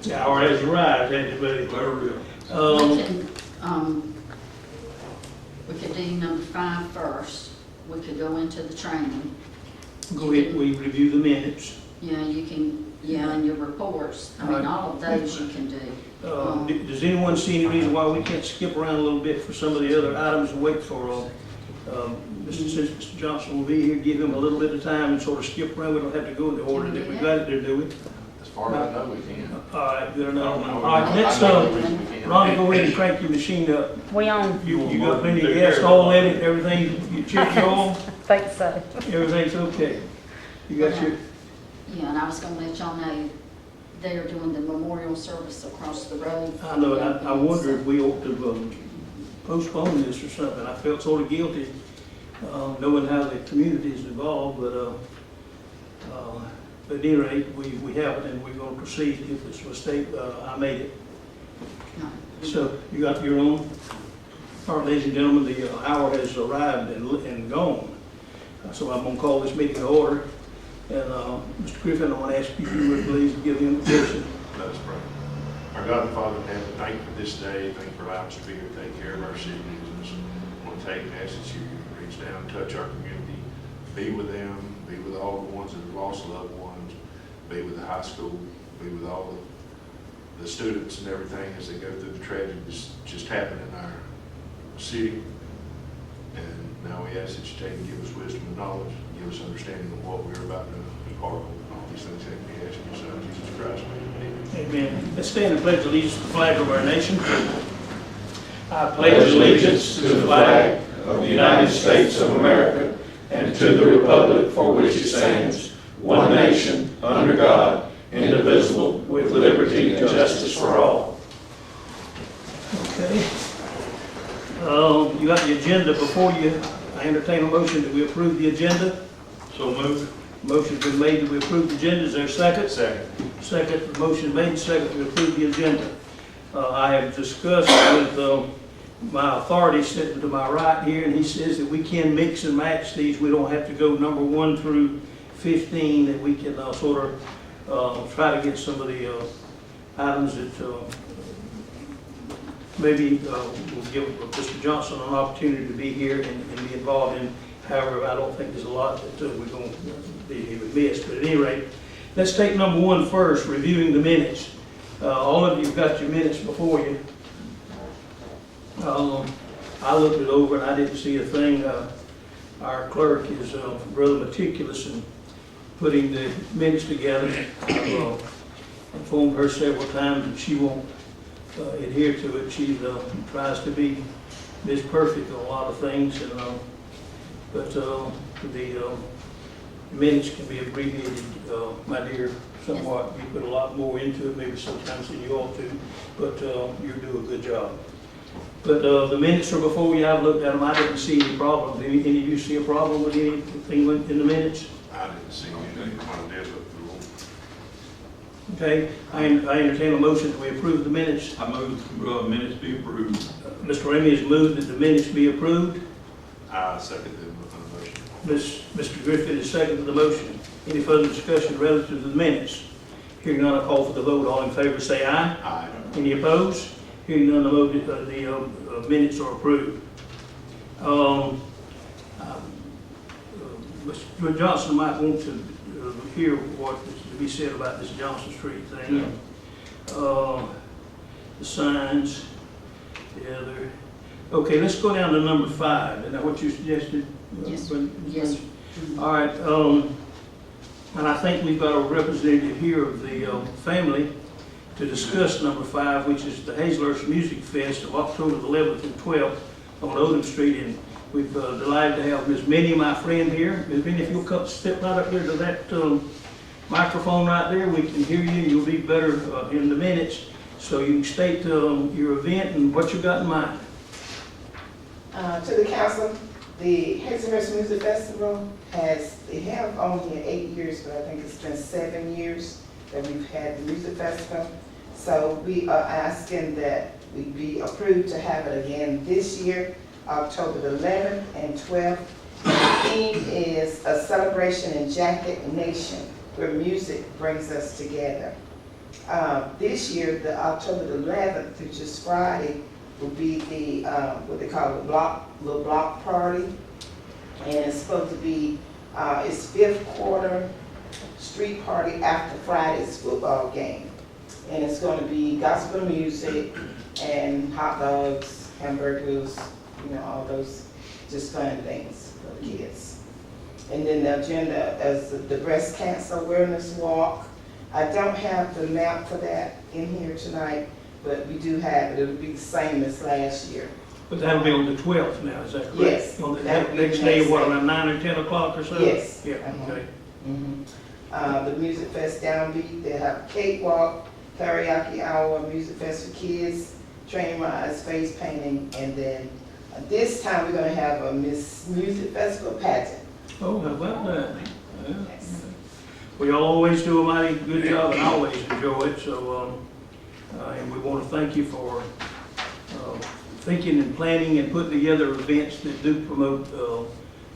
The hour has arrived, hasn't it, buddy? We could do number 5 first. We could go into the training. Go ahead, we review the minutes. Yeah, you can, and your reports. I mean, all of those you can do. Does anyone see any reason why we can't skip around a little bit for some of the other items and wait for, since Mr. Johnson will be here, give him a little bit of time and sort of skip around? We don't have to go in the order that we got it there, do we? As far as I know, we can. All right, good enough. I don't know. All right, let's, Ronnie, go ahead and crank your machine up. We on, You got plenty of gas, oil in it, everything, you check your oil, think so. everything's okay. You got your, Yeah, and I was gonna let y'all know, they're doing the memorial service across the road. I know, I wonder if we ought to postpone this or something. I felt sort of guilty, knowing how the community is involved, but at any rate, we have it and we're gonna proceed. If it's a mistake, I made it. No. So, you got your own? All right, ladies and gentlemen, the hour has arrived and gone. So I'm gonna call this meeting to order. And Mr. Griffin, I want to ask you if you would please give him a blessing. Let us pray. Our God and Father in heaven, thank you for this day. Thank you for allowing us to be here, take care of our city business. I want to take and ask that you reach down, touch our community, be with them, be with all the ones that have lost loved ones, be with the high school, be with all the students and everything as they go through the tragedy that's just happened in our city. And now we ask that you take and give us wisdom and knowledge, give us understanding of what we're about to embark on. All these things that we ask in your Son, Jesus Christ. Amen. Amen. Let's stand and pledge allegiance to the flag of our nation. I pledge allegiance to the flag of the United States of America and to the republic for which it stands, one nation, under God, indivisible, with liberty and justice for all. Okay. You got the agenda before you. I entertain a motion that we approve the agenda. So moved. Motion's been made that we approve the agenda. Is there a second? Second. Second, motion made, second to approve the agenda. I have discussed with my authority sitting to my right here, and he says that we can mix and match these. We don't have to go number 1 through 15, that we can sort of try to get some of the items that maybe we'll give Mr. Johnson an opportunity to be here and be involved in. However, I don't think there's a lot that we're going to be missed. But at any rate, let's take number 1 first, reviewing the minutes. All of you have got your minutes before you. I looked it over and I didn't see a thing. Our clerk is rather meticulous in putting the minutes together. I've informed her several times and she won't adhere to it. She tries to be Miss Perfect in a lot of things, and but the minutes can be abbreviated, my dear, somewhat. You put a lot more into it, maybe sometimes than you ought to, but you do a good job. But the minutes are before you. I've looked at them. I didn't see any problems. Any of you see a problem with anything in the minutes? I didn't see anything when I did look through them. Okay, I entertain a motion that we approve the minutes. I move minutes be approved. Mr. Ramey has moved that the minutes be approved. I second the motion. Mr. Griffin is second to the motion. Any further discussion relative to the minutes? Hearing none, I call for the vote. All in favor say aye. Aye. Any opposed? Hearing none, the minutes are approved. Mr. Johnson might want to hear what is to be said about this Johnson Street thing. The signs, the other. Okay, let's go down to number 5. Is that what you suggested? Yes. Yes. All right, and I think we've got a representative here of the family to discuss number 5, which is the Hazlehurst Music Fest of October the 11th and 12th on Odom Street. And we've delighted to have Ms. Minnie, my friend, here. Ms. Minnie, if you'll come step right up here to that microphone right there, we can hear you. You'll be better in the minutes. So you can state your event and what you got in mind. To the council, the Hazlehurst Music Festival they have only 8 years, but I think it's been 7 years that we've had the music festival. So we are asking that we be approved to have it again this year, October the 11th and 12th. The theme is a celebration in Jacket Nation, where music brings us together. This year, the October the 11th, which is Friday, will be the, what they call the little block party. And it's supposed to be, it's fifth quarter street party after Friday's football game. And it's gonna be gospel music and hot dogs, hamburgers, you know, all those just fun things for the kids. And then the agenda is the breast cancer awareness walk. I don't have the map for that in here tonight, but we do have it. It'll be the same as last year. But that'll be on the 12th now, is that correct? Yes, On the that'll be next the day, next what, day. around 9 or 10 o'clock or so? Yes. Yeah, Uh-huh. okay. The Music Fest downbeat, they have cakewalk, karaoke hour, music fest for kids, train rides, face painting, and then this time we're gonna have a Miss Music Festival pageant. Oh, how about that? Yeah. Well, y'all always do a mighty good job and I always enjoy it, so, and we want to thank you for thinking and planning and putting together events that do promote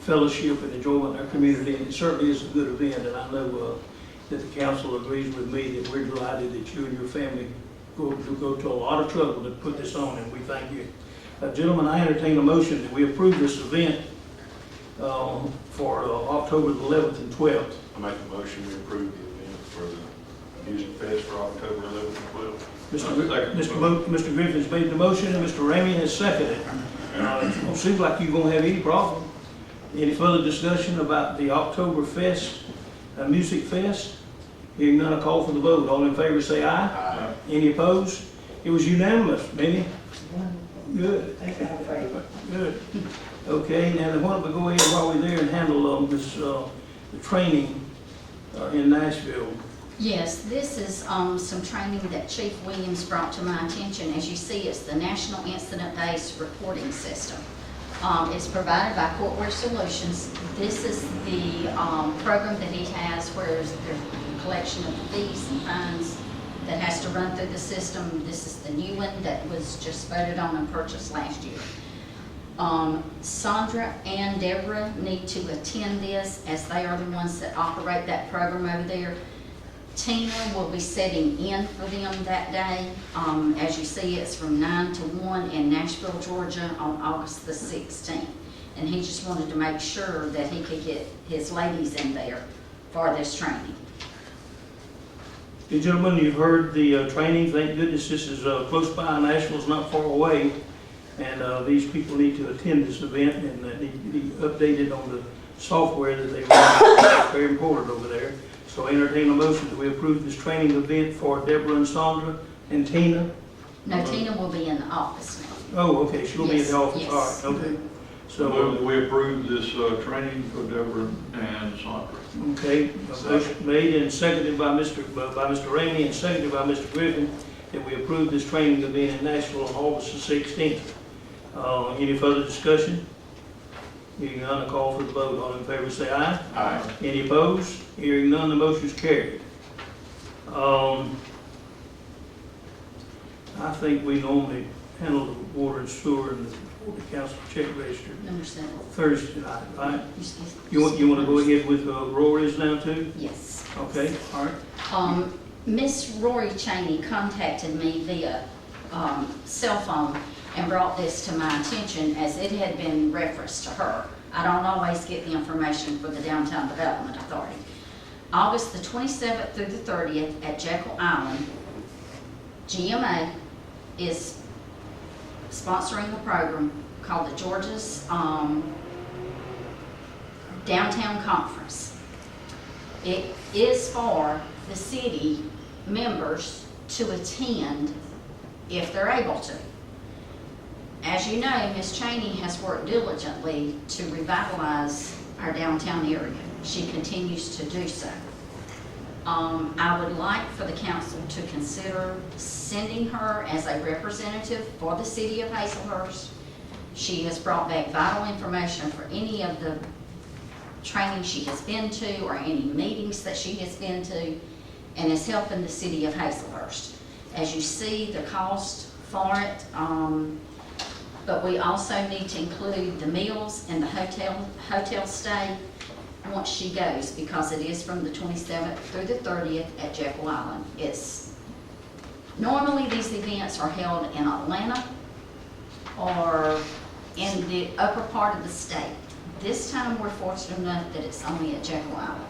fellowship and enjoyment in our community. And it certainly is a good event, and I know that the council agrees with me that we're delighted that you and your family go to a lot of trouble to put this on, and we thank you. Gentlemen, I entertain a motion that we approve this event for October the 11th and 12th. I make a motion to approve the event for the Music Fest for October 11th and 12th. Mr. Griffin's made the motion and Mr. Ramey has seconded it. Don't seem like you're gonna have any problem. Any further discussion about the October Fest, Music Fest? Hearing none, I call for the vote. All in favor say aye. Aye. Any opposed? It was unanimous, Benny. Good, good. Okay, now why don't we go ahead while we're there and handle the training in Nashville. Yes, this is some training that Chief Williams brought to my attention. As you see, it's the National Incident-Based Reporting System. It's provided by Courtware Solutions. This is the program that he has where there's a collection of fees and fines that has to run through the system. This is the new one that was just voted on and purchased last year. Sandra and Deborah need to attend this as they are the ones that operate that program over there. Tina will be sitting in for them that day. As you see, it's from 9 to 1 in Nashville, Georgia on August the 16th. And he just wanted to make sure that he could get his ladies in there for this training. Okay, gentlemen, you've heard the training. Thank goodness this is close by. Nashville's not far away. And these people need to attend this event and need to be updated on the software that they've got. It's very important over there. So I entertain a motion that we approve this training event for Deborah and Sandra and Tina. No, Tina will be in the office now. Oh, okay, she'll be in the office. Yes. All right, okay. So So, we approve this training for Deborah and Sandra. okay, a motion made and seconded by Mr. Ramey and seconded by Mr. Griffin that we approve this training event in Nashville on August the 16th. Any further discussion? Hearing none, I call for the vote. All in favor say aye. Aye. Any opposed? Hearing none, the motion is carried. I think we normally handle the water and sewer and the council check register Number 7. Thursday night, right? You want to go ahead with Rory's now too? Yes. Okay, all right. Miss Rory Cheney contacted me via cell phone and brought this to my attention as it had been referenced to her. I don't always get the information for the Downtown Development Authority. August the 27th through the 30th at Jekyll Island, GMA is sponsoring a program called the Georgia's Downtown Conference. It is for the city members to attend if they're able to. As you know, Ms. Cheney has worked diligently to revitalize our downtown area. She continues to do so. I would like for the council to consider sending her as a representative for the city of Hazlehurst. She has brought back vital information for any of the training she has been to or any meetings that she has been to, and is helping the city of Hazlehurst. As you see, the cost for it, but we also need to include the meals and the hotel stay once she goes, because it is from the 27th through the 30th at Jekyll Island. It's Normally, these events are held in Atlanta or in the upper part of the state. This time, we're fortunate enough that it's only at Jekyll Island.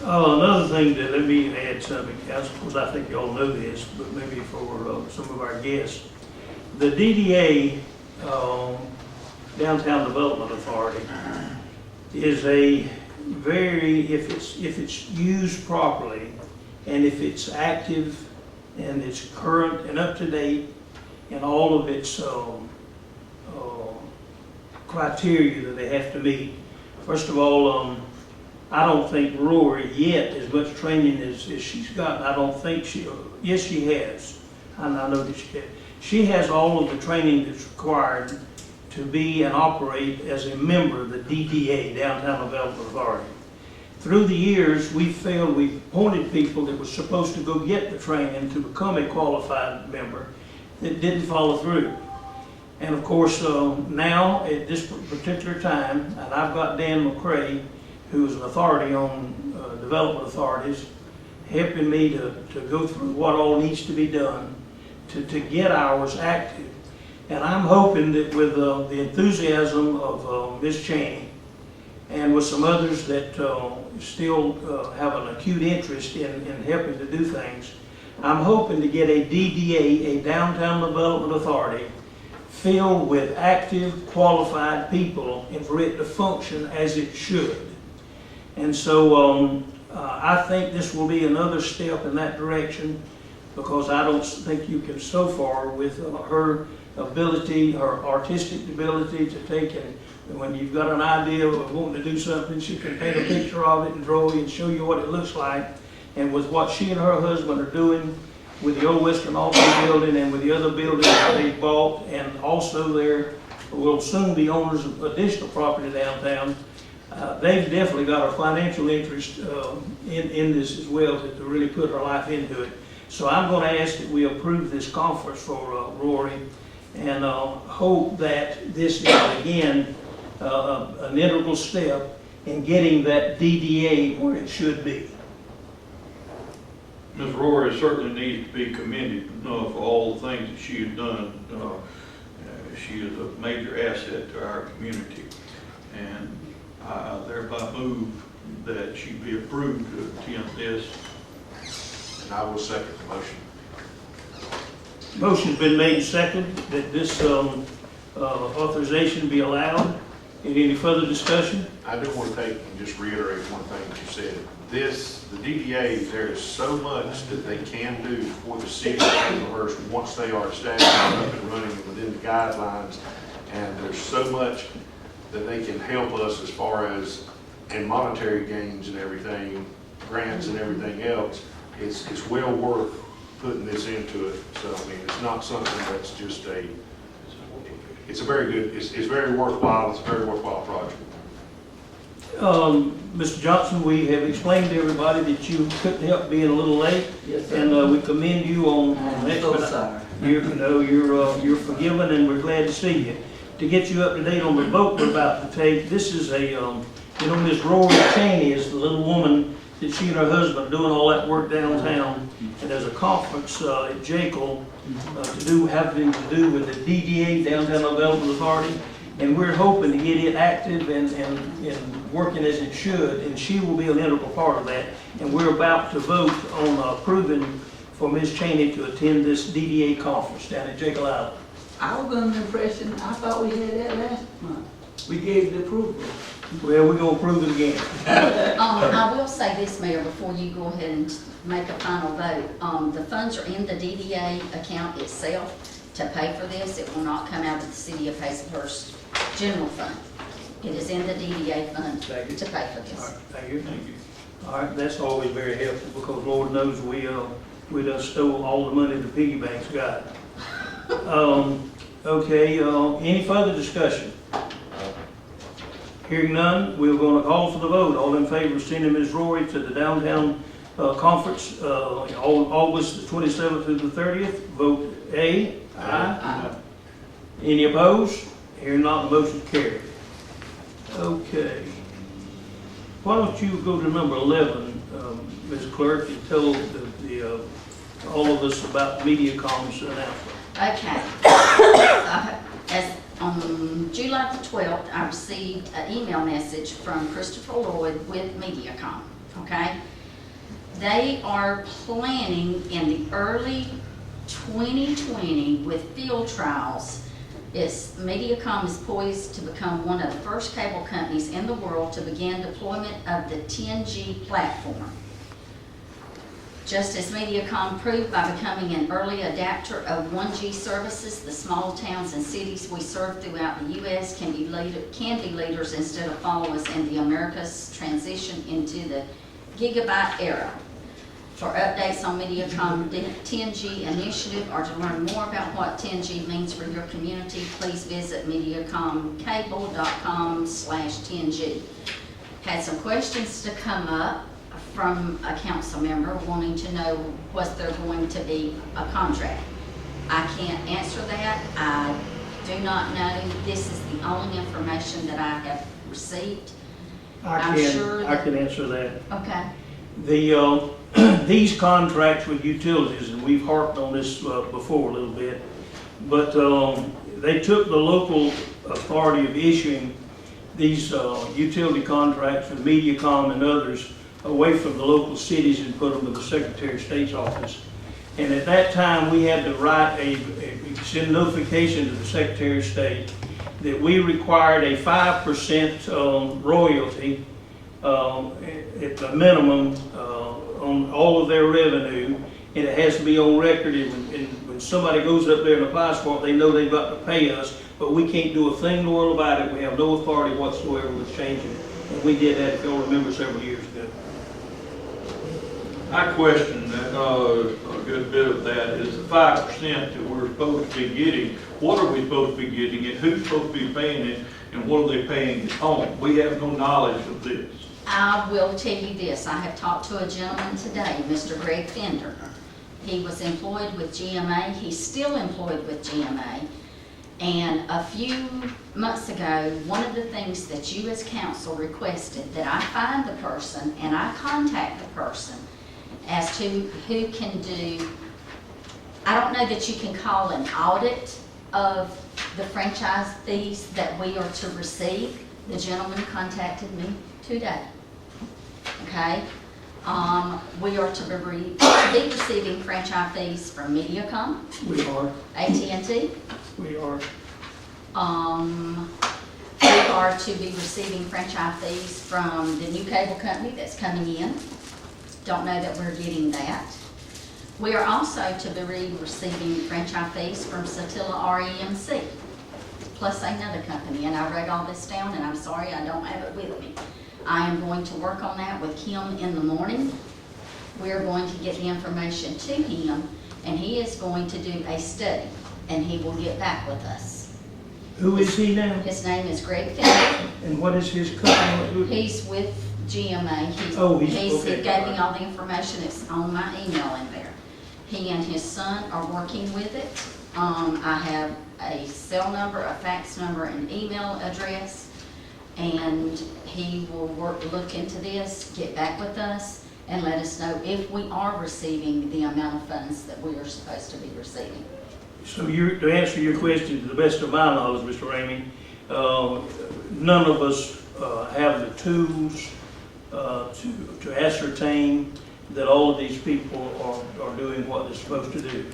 Another thing that, let me add something, council, because I think you all know this, but maybe for some of our guests. The DDA, Downtown Development Authority, is a very, if it's used properly, and if it's active, and it's current and up to date, and all of its criteria that they have to meet. First of all, I don't think Rory yet, as much training as she's gotten, I don't think yes, she has. I know that she has. She has all of the training that's required to be and operate as a member of the DDA, Downtown Development Authority. Through the years, we've appointed people that were supposed to go get the training to become a qualified member that didn't follow through. And of course, now at this particular time, and I've got Dan McCrae, who is an authority on development authorities, helping me to go through what all needs to be done to get ours active. And I'm hoping that with the enthusiasm of Ms. Chaney and with some others that still have an acute interest in helping to do things, I'm hoping to get a DDA, a Downtown Development Authority, filled with active, qualified people and for it to function as it should. And so I think this will be another step in that direction, because I don't think you can so far with her ability, her artistic ability to take and when you've got an idea of wanting to do something, she can paint a picture of it and draw you and show you what it looks like. And with what she and her husband are doing with the old Western Albany building and with the other buildings that they bought, and also there will soon be owners of additional property downtown, they've definitely got a financial interest in this as well, to really put her life into it. So I'm going to ask that we approve this conference for Rory, and hope that this is again an integral step in getting that DDA where it should be. Ms. Rory certainly needs to be commended for all the things that she has done. She is a major asset to our community, and I thereby move that she be approved to attend this. And I will second the motion. Motion's been made and second that this authorization be allowed. Any further discussion? I do want to take and just reiterate one thing that you said. The DDA, there is so much that they can do for the city of Hazlehurst once they are established and up and running within the guidelines. And there's so much that they can help us as far as in monetary gains and everything, grants and everything else. It's well worth putting this into it. So I mean, it's not something that's just it's a very good, it's very worthwhile. It's a very worthwhile project. Mr. Johnson, we have explained to everybody that you couldn't help being a little late. Yes, sir. And we commend you on I'm so sorry. You're forgiven, and we're glad to see you. To get you up to date on the vote we're about to take, this is a, Ms. Rory Chaney is the little woman that she and her husband are doing all that work downtown. And there's a conference at Jekyll having to do with the DDA, Downtown Development Authority. And we're hoping to get it active and working as it should, and she will be an integral part of that. And we're about to vote on approving for Ms. Chaney to attend this DDA conference down at Jekyll Island. I was under the impression, I thought we had that last month. We gave the approval. Well, we're gonna approve it again. I will say this, Mayor, before you go ahead and make a final vote. The funds are in the DDA account itself to pay for this. It will not come out of the City of Hazlehurst general fund. It is in the DDA fund to pay for All this. right, thank you. Thank you. All right, that's always very helpful, because Lord knows we done stole all the money the piggy banks got. Okay, any further discussion? Hearing none, we're going to call for the vote. All in favor of sending Ms. Rory to the downtown conference August the 27th through the 30th, vote A. Aye. Any opposed? Hearing none, the motion carried. Okay. Why don't you go to number 11, Ms. Clerk, and tell the all of us about MediaCom's announcement. Okay. As on July the 12th, I received an email message from Christopher Lloyd with MediaCom, okay? They are planning in the early 2020 with field trials. MediaCom is poised to become one of the first cable companies in the world to begin deployment of the 10G platform. Just as MediaCom proved by becoming an early adapter of 1G services, the small towns and cities we serve throughout the U.S. can be leaders instead of followers in the America's transition into the gigabyte era. For updates on MediaCom 10G initiative or to learn more about what 10G means for your community, please visit MediaComCable.com/10G. Had some questions to come up from a council member wanting to know, was there going to be a contract? I can't answer that. I do not know. This is the only information that I have received. I'm sure I can answer that. Okay. These contracts with utilities, and we've harped on this before a little bit, but they took the local authority of issuing these utility contracts with MediaCom and others away from the local cities and put them to the Secretary of State's office. And at that time, we had to write send notification to the Secretary of State that we required a 5% royalty at the minimum on all of their revenue, and it has to be on record. And when somebody goes up there and applies for it, they know they've got to pay us, but we can't do a thing in the world about it. We have no authority whatsoever with changing it. And we did that, if you'll remember, several years ago. I question that, a good bit of that is the 5% that we're supposed to be getting. What are we supposed to be getting it? Who's supposed to be paying it? And what are they paying it on? We have no knowledge of this. I will tell you this. I have talked to a gentleman today, Mr. Greg Fender. He was employed with GMA. He's still employed with GMA. And a few months ago, one of the things that you as council requested that I find the person and I contact the person as to who can do, I don't know that you can call an audit of the franchise fees that we are to receive. The gentleman contacted me today. Okay? We are to be receiving franchise fees from MediaCom. We are. AT&T. We are. We are to be receiving franchise fees from the new cable company that's coming in. Don't know that we're getting that. We are also to be receiving franchise fees from Satilla REMC, plus another company. And I wrote all this down, and I'm sorry I don't have it with me. I am going to work on that with Kim in the morning. We're going to get the information to him, and he is going to do a study, and he will get back with us. Who is he now? His name is Greg Fender. And what is his company? He's with GMA. He gave me all the information. It's on my email in there. He and his son are working with it. I have a cell number, a fax number, an email address, and he will look into this, get back with us, and let us know if we are receiving the amount of funds that we are supposed to be receiving. So to answer your question, to the best of my knowledge, Mr. Ramey, none of us have the tools to ascertain that all of these people are doing what they're supposed to do.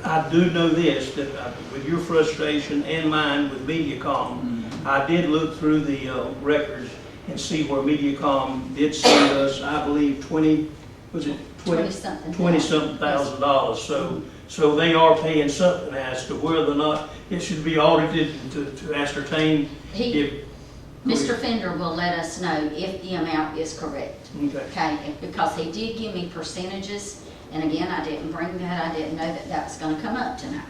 I do know this, that with your frustration and mine with MediaCom, I did look through the records and see where MediaCom did send us, I believe, $20-something thousand. So they are paying something as to whether or not it should be audited to ascertain if. Mr. Fender will let us know if the amount is correct. Okay. Because he did give me percentages, and again, I didn't bring that. I didn't know that that was going to come up tonight.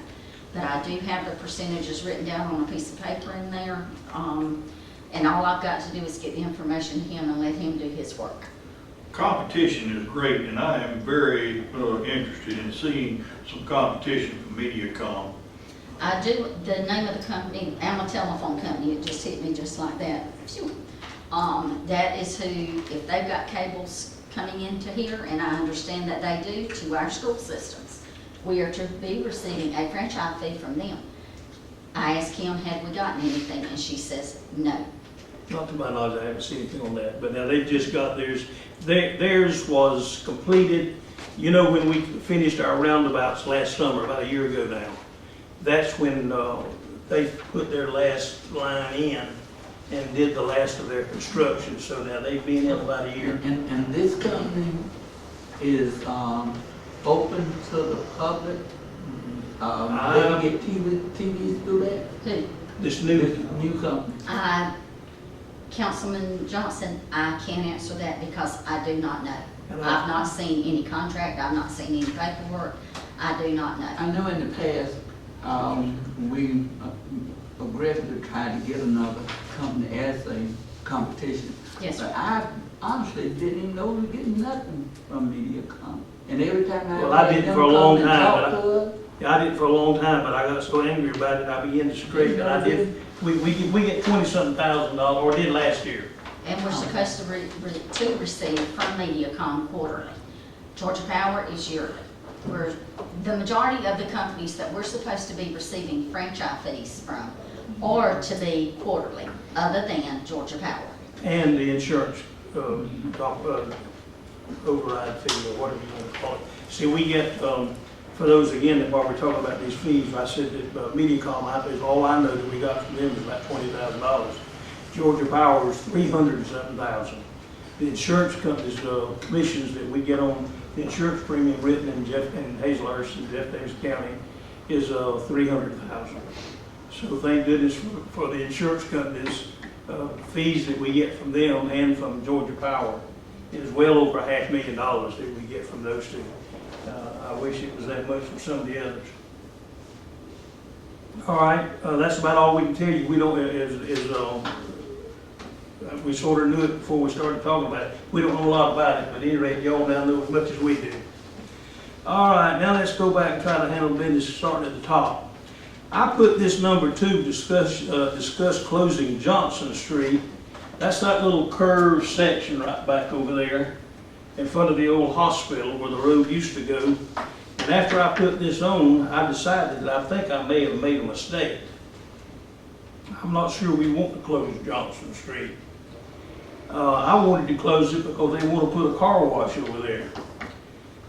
But I do have the percentages written down on a piece of paper in there, and all I've got to do is get the information to him and let him do his work. Competition is great, and I am very interested in seeing some competition from MediaCom. I do. The name of the company, I'm a telephone company, it just hit me just like that. That is who, if they've got coming into here, and I understand that they do, to our school systems. We are to be receiving a franchise fee from them. I asked Kim, had we gotten anything, and she says, no. Not to my knowledge, I haven't seen anything on that, but now they've just got theirs. Theirs was completed, you know, when we finished our roundabouts last summer, about a year ago now. That's when they put their last line in and did the last of their construction, so now they've been in about a year. And this company is, open to the public? They can get TVs through that? Who? This This new, new company? Councilman Johnson, I can't answer that because I do not know. And I've not seen any contract, I've not seen any paperwork, I do not know. I know in the past, we aggressively tried to get another company as a competition. Yes, sir. But I honestly didn't even know we were getting nothing from MediaCom. And every time Well, I had did them for a long come and time, talk but to us, I did it for a long time, but I got so angry about it, I began to scrape it. I did, we get $20-something thousand, or did last year. And we're supposed to receive from MediaCom quarterly. Georgia Power is yearly. The majority of the companies that we're supposed to be receiving franchise fees from are to be quarterly, other than Georgia Power. And the insurance, override fee, or whatever you want to call it. See, we get, for those again, that while we're talking about these fees, I said that MediaCom, all I know that we got from them is about $20,000. Georgia Power is $300-something thousand. The insurance companies, commissions that we get on the insurance premium written in Hazlehurst and Jeff Davis County is $300,000. So thank goodness for the insurance companies, fees that we get from them and from Georgia Power is well over $500,000 that we get from those two. I wish it was that much from some of the others. All right, that's about all we can tell you. We don't, we sort of knew it before we started talking about it. We don't know a lot about it, but at any rate, y'all now know as much as we do. All right, now let's go back and try to handle business starting at the top. I put this number 2, discuss closing Johnson Street. That's that little curved section right back over there in front of the old hospital where the road used to go. And after I put this on, I decided that I think I may have made a mistake. I'm not sure we want to close Johnson Street. I wanted to close it because they want to put a car wash over there.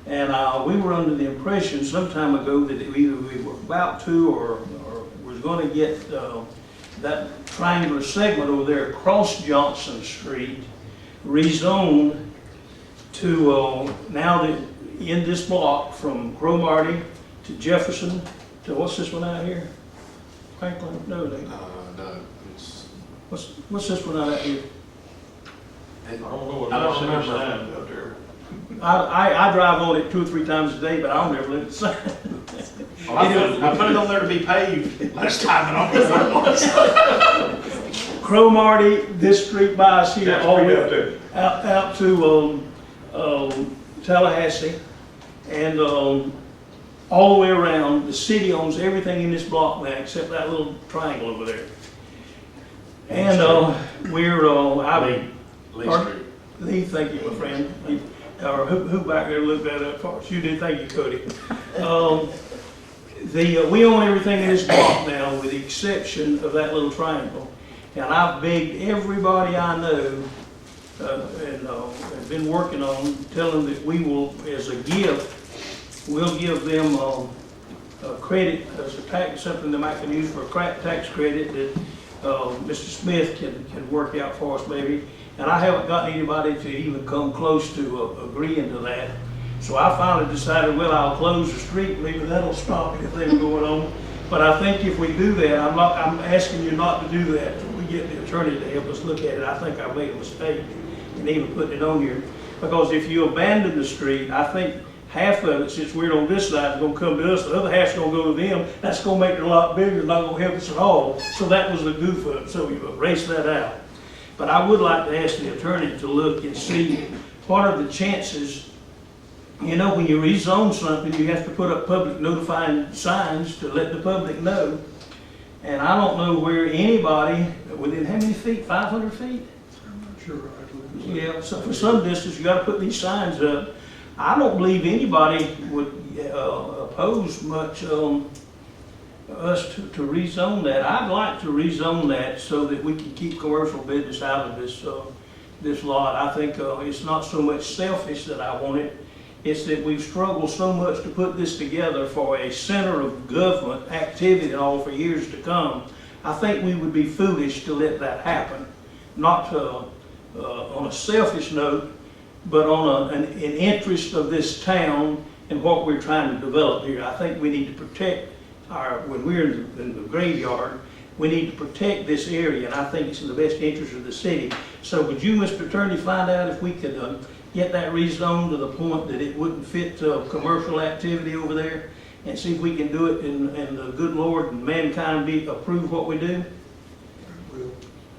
And we were under the impression some time ago that either we were about to or was going to get that triangular segment over there across Johnson Street rezoned to now that in this block from Cromartie to Jefferson to what's this one out here? Franklin? No, No, it's, what's this one out here? I don't know what I don't that's remember. sign out there. I drive on it 2 or 3 times a day, but I don't ever look at the sign. well, I put it on there to be paved last time, and I don't know what it was. Cromartie, this street by us here, That's all the pretty way up there. out to Tallahassee, and all the way around. The city owns everything in this block now except that little triangle over there. And Lee Street. Lee, thank you, my friend. Or who back there looked that up for us? You did, thank you, Cody. We own everything in this block now with the exception of that little triangle. And I've begged everybody I know and have been working on, telling them that we will, as a gift, we'll give them a credit as a tax, something they might can use for a tax credit that Mr. Smith can work out for us maybe. And I haven't gotten anybody to even come close to agreeing to that. So I finally decided, well, I'll close the street, maybe that'll stop anything going on. But I think if we do that, I'm asking you not to do that until we get the attorney to help us look at it. I think I made a mistake in even putting it on here. Because if you abandon the street, I think half of it, since we're on this side, is going to come to us, the other half's going to go to them. That's going to make it a lot bigger, not going to help us at all. So that was the goof up, so we erased that out. But I would like to ask the attorney to look and see what are the chances. You know, when you rezone something, you have to put up public notifying signs to let the public know. And I don't know where anybody, within how many feet, 500 feet? I'm not sure. Yeah, so for some distance, you gotta put these signs up. I don't believe anybody would oppose much us to rezone that. I'd like to rezone that so that we can keep commercial business out of this lot. I think it's not so much selfish that I want it, it's that we've struggled so much to put this together for a center of government activity and all for years to come. I think we would be foolish to let that happen, not on a selfish note, but on an interest of this town and what we're trying to develop here. I think we need to protect when we're in the graveyard, we need to protect this area, and I think it's in the best interest of the city. So would you, Mr. Attorney, find out if we could get that rezoned to the point that it wouldn't fit commercial activity over there, and see if we can do it and the good Lord and mankind approve what we do?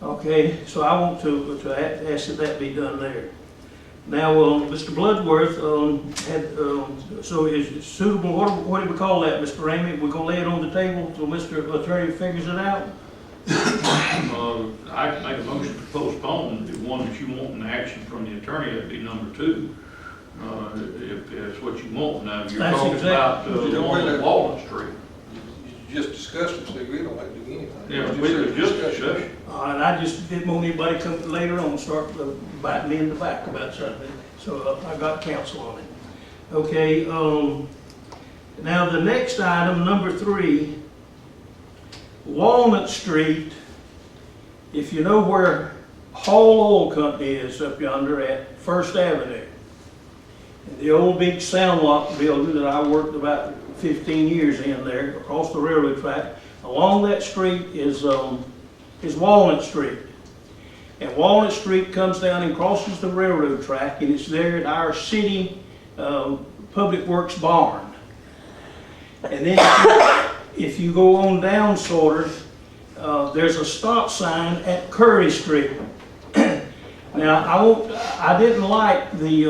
Okay, so I want to ask that that be done there. Now, Mr. Bloodworth so is it suitable, what do we call that, Mr. Ramey? We're gonna lay it on the table until Mr. Attorney figures it out? I can make a motion to postpone the one that you want in action from the attorney, that'd be number 2. If that's what you want. Now, you're That's talking exactly- about the one on Walnut Street. You just discussed it, so we don't have to do anything. Yeah, we were just discussing. And I just didn't want anybody come later on and start biting me in the back about something. So I got counsel on it. Okay, now the next item, number 3, Walnut Street. If you know where Hall Oil Company is up yonder at First Avenue, the old big sound lock building that I worked about 15 years in there, across the railroad track, along that street is Walnut Street. And Walnut Street comes down and crosses the railroad track, and it's there at our city Public Works barn. And then if you go on down sort of, there's a stop sign at Curry Street. Now, I didn't like the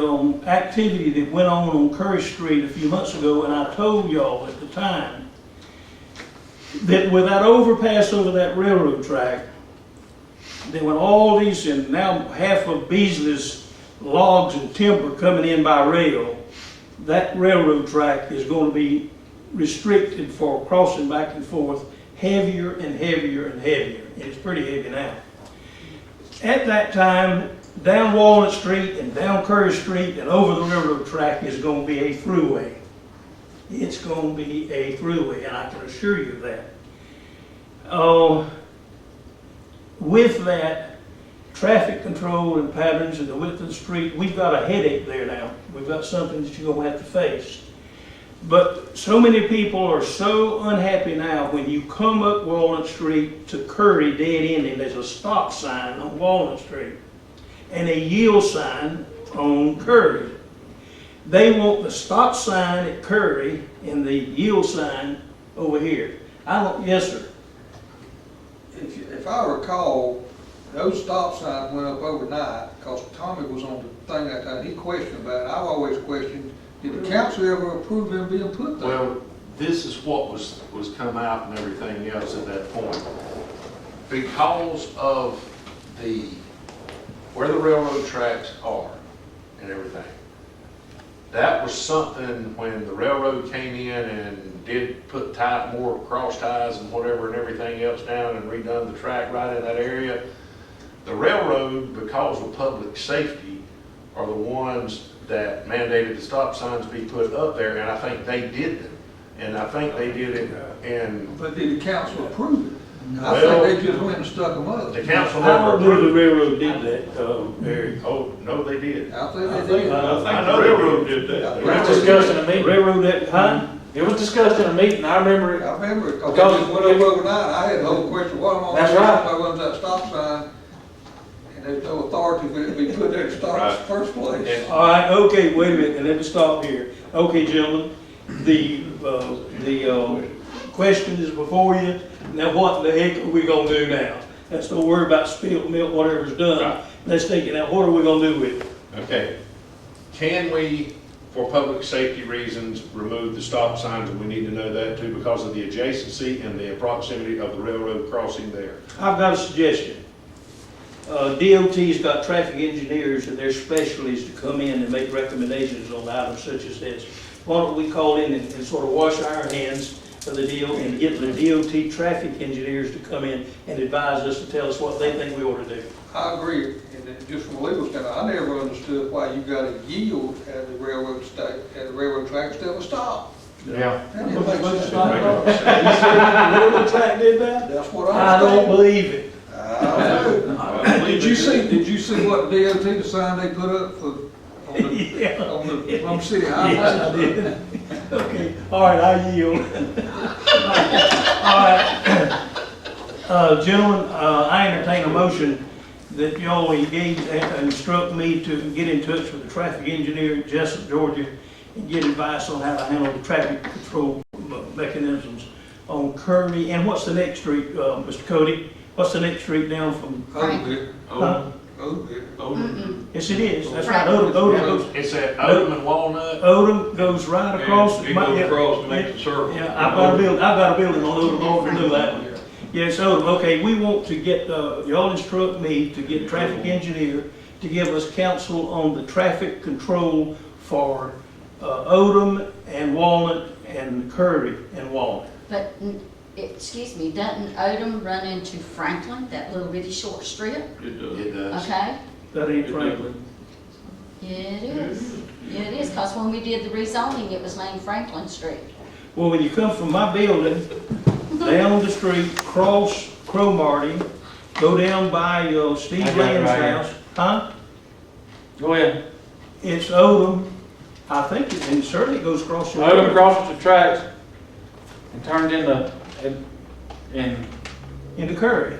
activity that went on Curry Street a few months ago, and I told y'all at the time that with that overpass over that railroad track, that when all these, and now half of Beasley's logs and timber coming in by rail, that railroad track is going to be restricted for crossing back and forth heavier and heavier and heavier. It's pretty heavy now. At that time, down Walnut Street and down Curry Street and over the railroad track is going to be a throughway. It's going to be a throughway, and I can assure you that. With that, traffic control and patterns and the width of the street, we've got a headache there now. We've got something that you're going to have to face. But so many people are so unhappy now when you come up Walnut Street to Curry dead end, and there's a stop sign on Walnut Street and a yield sign on Curry. They want the stop sign at Curry and the yield sign over here. Yes, sir. If I recall, those stop signs went up overnight, because Tommy was on the thing that time, he questioned about it. I've always questioned, did the council ever approve them being put there? Well, this is what was come out and everything else at that point. Because of where the railroad tracks are and everything. That was something when the railroad came in and did put more cross ties and whatever and everything else down and redone the track right in that area. The railroad, because of public safety, are the ones that mandated the stop signs be put up there, and I think they did them. And I think they did it in... But did the council approve it? I Well, think they just went and stuck them up. The council I never don't know the approved. railroad did that, Eric. Oh, no, they did. I think I they think- did. I know the railroad did that. It It was discussed in a meeting. Railroad that, huh? It was discussed in a meeting, I remember it. I remember it, because Because- it just went up overnight. I had the whole question, what am I That's gonna do right. if I run that stop sign? And there's no authority for it to be put there to stop in the first place. And- All right, okay, wait a minute, and let me stop here. Okay, gentlemen, the question is before you. Now, what the heck are we gonna do now? Let's don't worry about spilled milk, whatever's done. Right. Let's take it out. What are we gonna do with it? Okay. Can we, for public safety reasons, remove the stop signs? And we need to know that too, because of the adjacency and the proximity of the railroad crossing there. I've got a suggestion. DOT's got traffic engineers and their specialists to come in and make recommendations on items such as this. Why don't we call in and sort of wash our hands of the deal and get the DOT traffic engineers to come in and advise us to tell us what they think we ought to do. I agree, and then just from a legal standpoint, I never understood why you got to yield at the railroad track instead of stop. Yeah. That didn't make sense. Railroad track did that? That's what I I don't was believe it. Did you see what DOT, the sign they put up for, Yeah. on the Plum City Yes, I Highway? did. Okay, all right, I yield. All right. Gentlemen, I entertain a motion that y'all engage and instruct me to get in touch with the traffic engineer in Jessup, Georgia, and get advice on how to handle the traffic control mechanisms on Curry. And what's the next street, Mr. Cody? What's the next street down from? Oldville, Huh? Oldville. Yes, it is. That's right. Odom goes. It's at Odom and Walnut. Odom goes right across. It goes across and makes a circle. Yeah, I've got a building on Odom, I know that one. Yes, Odom, okay, we want to get, y'all instruct me to get traffic engineer to give us counsel on the traffic control for Odom and Walnut and Curry and Walnut. But, excuse me, doesn't Odom run into Franklin, that little bitty short strip? It does. It does. Okay? That ain't Franklin. Yeah, it is. Yeah, it is, because when we did the rezoning, it was named Franklin Street. Well, when you come from my building, down the street, cross Cromartie, go down by Steve I got it Land's right here. house, huh? Go ahead. It's Odom, I think, and certainly goes across the Odom road. crosses the tracks and turns in Into Curry.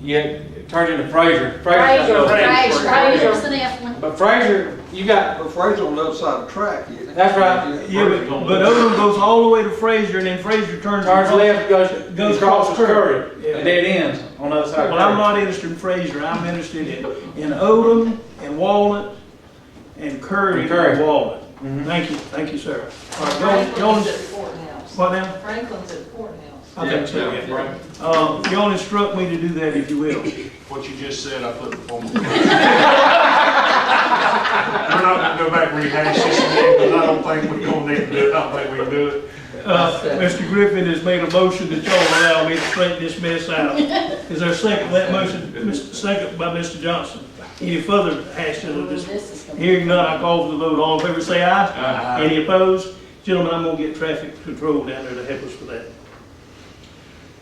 yeah, it turns into Fraser. Fraser, Fraser. Fraser's the next one. But Fraser, you got, But Fraser on the other side of the track, isn't it? that's right. Yeah, but Odom goes all the way to Fraser, and then Fraser turns Turns across- left, goes crosses across Curry, Yeah. and dead ends on the other side. Well, I'm not interested in Fraser, I'm interested in Odom and Walnut and Curry And Curry. and Walnut. Mhm. Thank you, sir. All right, y'all, Franklin's at the courthouse. what now? Franklin's at the courthouse. I think so, Yeah, yeah. right. Y'all instruct me to do that if you will. What you just said, I put in the form of. We're not gonna go back and rehash this again, because I don't think we're gonna need to do it. I don't think we can do it. Mr. Griffin has made a motion that y'all allow me to straighten this mess out. Is there a second to that motion? Second by Mr. Johnson. Any further hashing of this? This is coming. Hearing none, I call for the vote. All in favor say aye. Aye. Any opposed? Gentlemen, I'm gonna get traffic control down there to help us with that.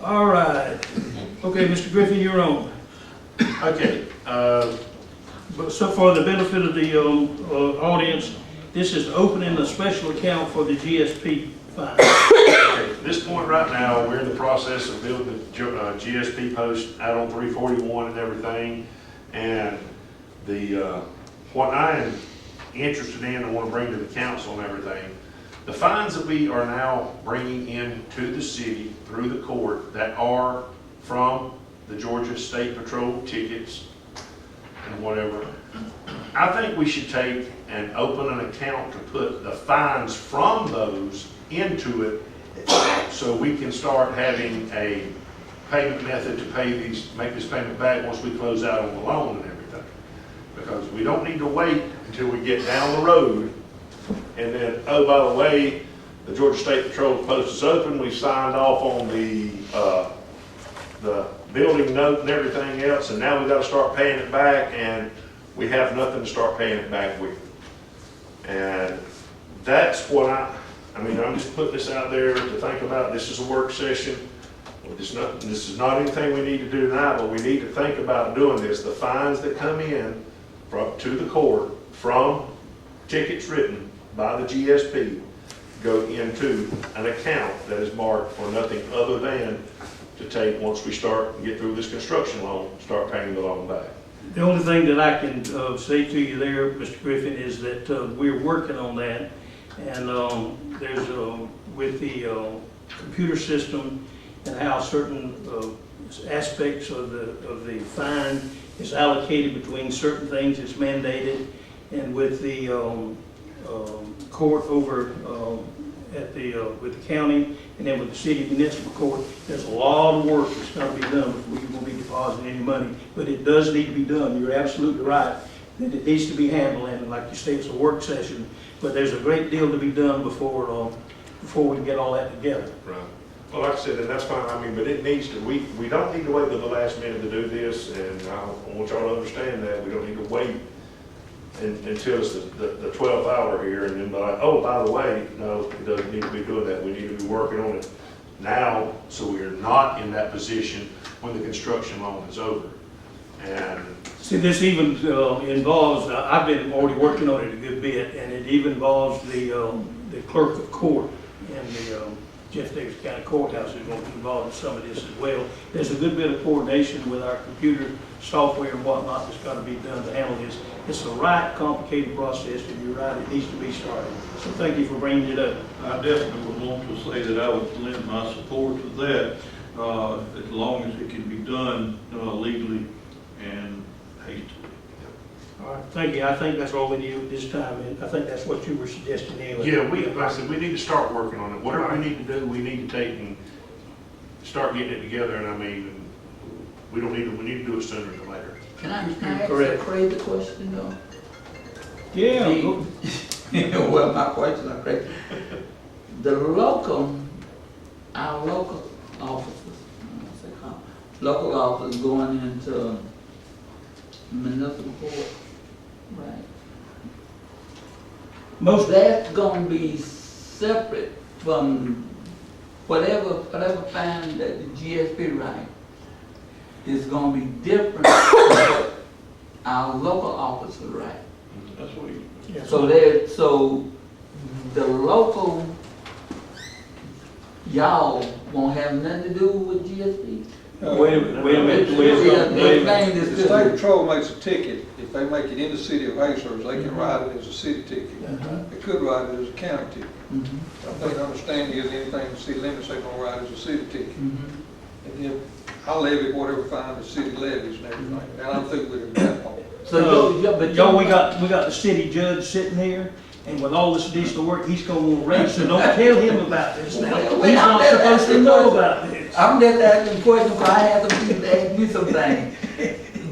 All right. Okay, Mr. Griffin, you're on. Okay, But so for the benefit of the audience, this is opening a special account for the GSP fund. okay, at this point right now, we're in the process of building the GSP post out on 341 and everything. And what I am interested in and want to bring to the council and everything, the fines that we are now bringing in to the city through the court that are from the Georgia State Patrol tickets and whatever, I think we should take and open an account to put the fines from those into it so we can start having a payment method to pay these, make this payment back once we close out on the loan and everything. Because we don't need to wait until we get down the road and then, oh, by the way, the Georgia State Patrol post is open, we signed off on the building note and everything else, and now we've got to start paying it back, and we have nothing to start paying it back with. And that's what I mean, I'm just putting this out there to think about. This is a work session. This is not anything we need to do tonight, but we need to think about doing this. The fines that come in to the court from tickets written by the GSP go into an account that is marked for nothing other than to take, once we start and get through this construction loan, start paying the loan back. The only thing that I can say to you there, Mr. Griffin, is that we're working on that. And there's, with the computer system and how certain aspects of the fine is allocated between certain things, it's mandated. And with the court over with the county and then with the city municipal court. There's a lot of work that's gotta be done before you're gonna be depositing any money, but it does need to be done. You're absolutely right that it needs to be handled, and like you say, it's a work session, but there's a great deal to be done before we can get all that together. Right. Well, like I said, and that's fine, I mean, but it needs to, we don't need to wait till the last minute to do this, and I want y'all to understand that, we don't need to wait until it's the 12th hour here, and then be like, oh, by the way, no, it doesn't need to be doing that, we need to be working on it now, so we are not in that position when the construction loan is over. And See, this even involves, I've been already working on it a good bit, and it even involves the clerk of court and the Jeff Davis County Courthouse is going to be involved in some of this as well. There's a good bit of coordination with our computer software and whatnot that's got to be done to handle this. It's a right complicated process, and you're right, it needs to be started. So thank you for bringing it up. I definitely would want to say that I would lend my support to that, as long as it can be done legally and hastily. All right, thank you. I think that's all we need at this time, and I think that's what you were suggesting anyway. yeah, like I said, we need to start working on it. Whatever we need to do, we need to take and start getting it together, and I mean, we need to do it sooner than later. Can I ask a Correct. crazy question though? Yeah. Well, my question is crazy. Our local officers, local officers going into municipal court, right? Most That's gonna be separate from whatever fine that the GSP write. Is gonna be different from what our local officers write. That's what you, yeah, So the local, y'all won't have nothing to do with GSP? Wait a minute. The state patrol makes a ticket, if they make it in the city of Hazlehurst, they can write it as a city ticket. They could write it as a county ticket. I think the understanding is anything in the city limits, they're gonna write as a city ticket. And then I levy whatever fine the city levies and everything, and I'm through with it that part. Joe, we got the city judge sitting here, and with all this additional work, he's gonna raise, so don't tell him about this now. He's not supposed to know about this. I'm just asking questions, because I had some people ask me some things.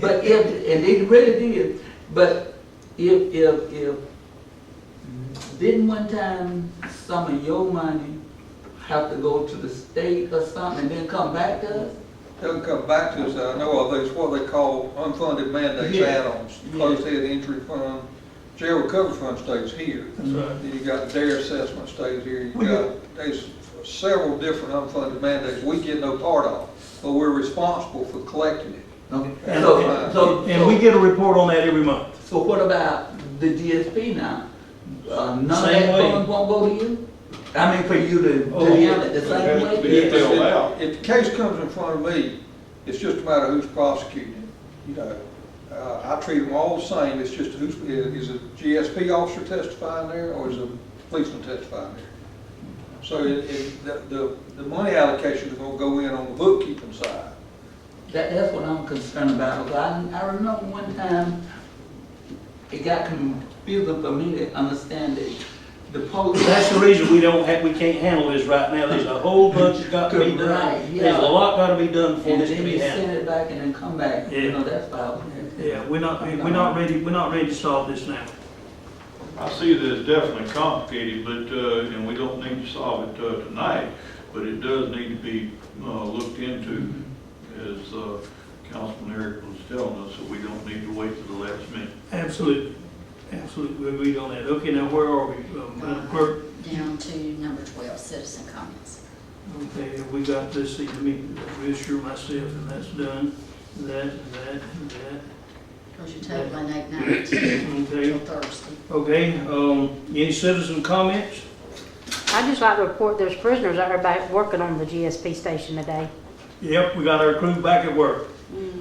But if, and they really did, but if, didn't one time some of your money have to go to the state or something and then come back to us? They'll come back to us, I know of these, what they call unfunded mandates, Yeah. add-ons, closed head entry fund, jail recovery fund stays here. That's right. Then you got the DARE assessment stays here, you We got, there's several different unfunded mandates we get no part of, but we're responsible for collecting it. Okay. And we get a report on that every month. So what about the GSP now? None of Same that way. funds won't go to you? I mean, for you to Oh, handle it the same yeah. way? Yeah. Filled out. If the case comes in front of me, it's just a matter of who's prosecuting it, you know. I treat them all the same, it's just who's, is a GSP officer testifying there, or is a policeman testifying there? So the money allocation is gonna go in on the bookkeeping side. That's what I'm concerned about, because I remember one time, it got confusing for me to understand that the police. That's the reason we can't handle this right now. There's a whole bunch that's got to be done. Right, yeah. There's a lot got to be done before And this then can be you handled. send it back and then come back, you know, that's why. Yeah, we're not ready to solve this now. I see that it's definitely complicated, but, and we don't need to solve it tonight, but it does need to be looked into, as Councilman Eric was telling us, so we don't need to wait till the last minute. Absolutely. Absolutely, we agreed on that. Okay, now where are we, Madam Clerk? Down to number 12, citizen comments. Okay, we got this, let me reassure myself that that's done, that. Because you're tabling 8, 9, and 10 Okay, till Thursday. okay, any citizen comments? I'd just like to report there's prisoners out there back working on the GSP station today. Yep, we got our crew back at work.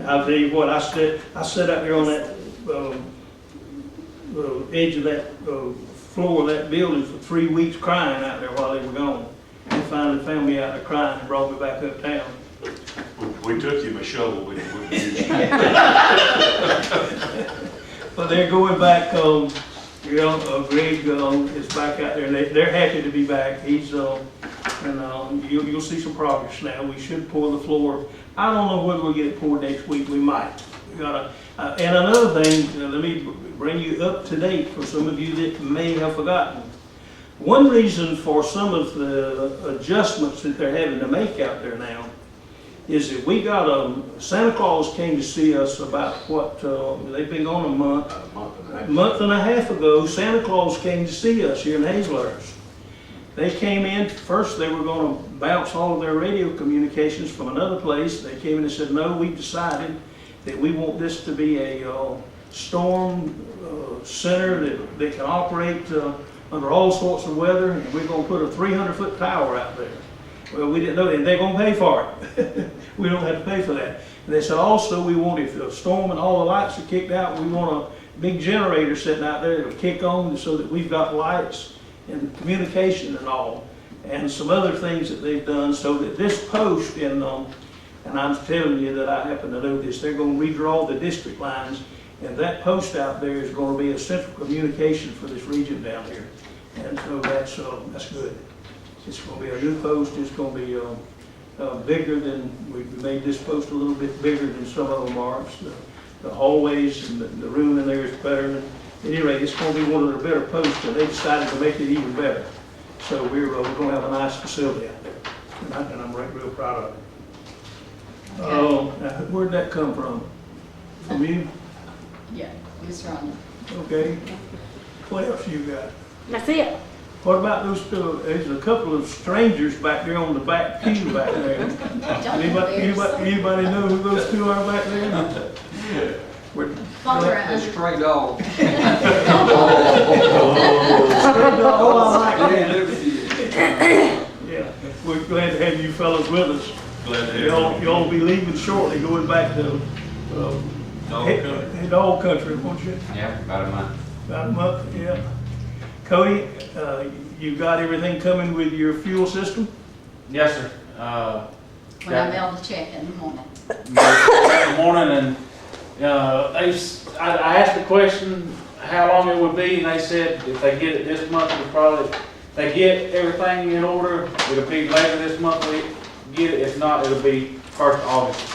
I'll tell you what, I sat out there on that, edge of that, floor of that building for 3 weeks crying out there while they were gone. And finally found me out there crying and brought me back uptown. We took him a shovel, we wouldn't use it. But they're going back, Yeah, Greg is back out there, and they're happy to be back. He's, you'll see some progress now. We should pour the floor. I don't know whether we'll get it poured next week, we might. We gotta, and another thing, let me bring you up to date for some of you that may have forgotten. One reason for some of the adjustments that they're having to make out there now is that we got Santa Claus came to see us about what, they've been gone a month. A month and a half ago, Santa Claus came to see us here in Hazlehurst. They came in, first they were gonna bounce all of their radio communications from another place. They came in and said, no, we decided that we want this to be a storm center that can operate under all sorts of weather, and we're gonna put a 300-foot tower out there. Well, we didn't know that, and they're gonna pay for it. We don't have to pay for that. And they said also, we want, if the storm and all the lights are kicked out, we want a big generator sitting out there that'll kick on so that we've got lights and communication and all, and some other things that they've done so that this post and I'm telling you that I happen to know this, they're gonna redraw the district lines, and that post out there is gonna be a central communication for this region down here. And so that's good. It's gonna be a new post, it's gonna be bigger than, we made this post a little bit bigger than some of them are. The hallways and the room in there is better. At any rate, it's gonna be one of their better posts, and they decided to make it even better. So we're gonna have a nice facility out there, and I'm real proud of it. Oh, where'd that come from? From you? Yeah, Ms. Rhonda. Okay. What else you got? That's it. What about those two, there's a couple of strangers back there on the back pew back there. Don't Anybody know who those two are back there? We're- That's straight dog. Oh, I like Yeah, that. liberty. Yeah, we're glad to have you fellows with us. Glad to have you. Y'all will be leaving shortly, going back to, Dog Country, won't you? Yeah, about a month. About a month, yeah. Cody, you got everything coming with your fuel system? Yes, sir. When I mailed the check in the morning. In the morning, and I asked the question how long it would be, and they said if they get it this month, it'll probably, if they get everything in order, it'll be later this month. We get it. If not, it'll be 1st of August.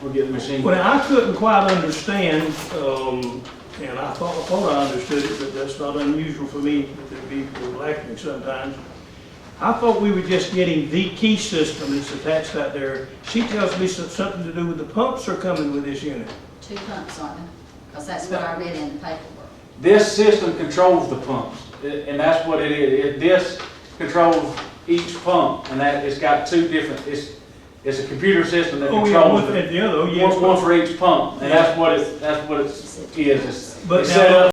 We'll get the machine. Well, I couldn't quite understand, and I thought I understood it, but that's not unusual for me to be lacking sometimes. I thought we were just getting the key system that's attached out there. She tells me something to do with the pumps are coming with this unit. 2 pumps on them, because that's what I read in the paperwork. This system controls the pumps, and that's what it is. This controls each pump, and that it's got 2 different. It's a computer system that Oh, yeah, controls one it. and the other, yes. One for each pump, and that's what it is. But It's now- set up